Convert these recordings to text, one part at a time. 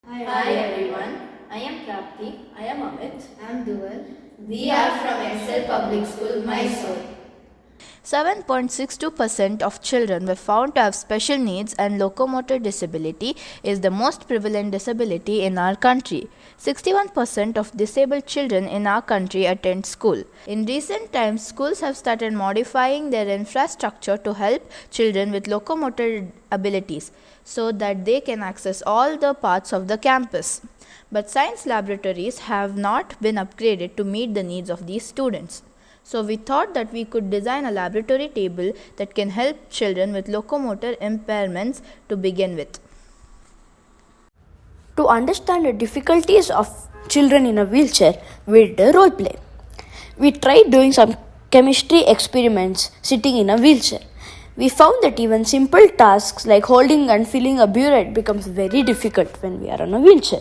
Hi everyone, I am Prapti. I am Amit. I am Duval. We are from Excel Public School, Mysore. 7.62% of children were found to have special needs, and locomotor disability is the most prevalent disability in our country. 61% of disabled children in our country attend school. In recent times, schools have started modifying their infrastructure to help children with locomotor abilities so that they can access all the parts of the campus. But science laboratories have not been upgraded to meet the needs of these students. So we thought that we could design a laboratory table that can help children with locomotor impairments to begin with. To understand the difficulties of children in a wheelchair, we did a role play. We tried doing some chemistry experiments sitting in a wheelchair. We found that even simple tasks like holding and filling a burette becomes very difficult when we are on a wheelchair.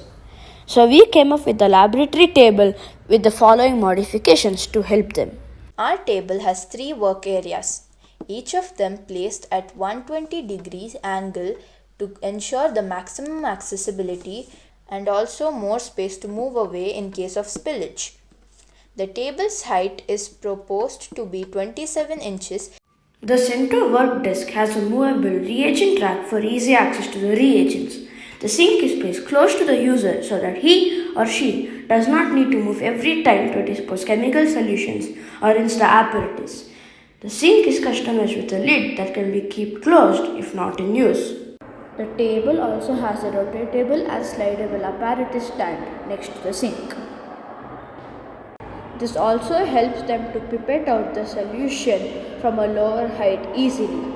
So we came up with a laboratory table with the following modifications to help them. Our table has 3 work areas, each of them placed at 120 degrees angle to ensure the maximum accessibility and also more space to move away in case of spillage. The table's height is proposed to be 27 inches. The center work desk has a movable reagent rack for easy access to the reagents. The sink is placed close to the user so that he or she does not need to move every time to dispose chemical solutions or rinse the apparatus. The sink is customized with a lid that can be kept closed if not in use. The table also has a rotatable and slidable apparatus stand next to the sink. This also helps them to pipette out the solution from a lower height easily.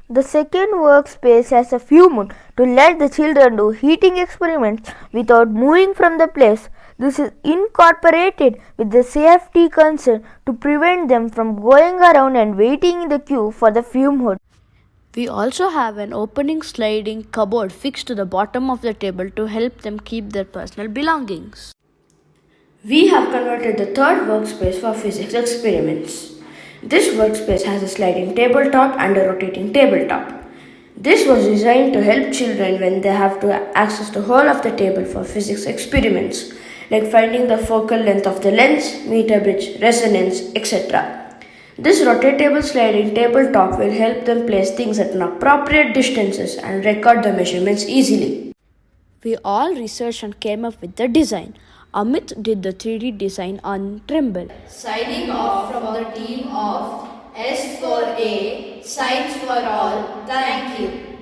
The second workspace has a fume hood to let the children do heating experiments without moving from the place. This is incorporated with the safety concern to prevent them from going around and waiting in the queue for the fume hood. We also have an opening sliding cupboard fixed to the bottom of the table to help them keep their personal belongings. We have converted the third workspace for physics experiments. This workspace has a sliding tabletop and a rotating tabletop. This was designed to help children when they have to access the whole of the table for physics experiments, like finding the focal length of the lens, meter bridge, resonance, etc. This rotatable sliding tabletop will help them place things at an appropriate distances and record the measurements easily. We all researched and came up with the design. Amit did the 3D design on Trimble. Signing off from the team of S4A, Science for All. Thank you.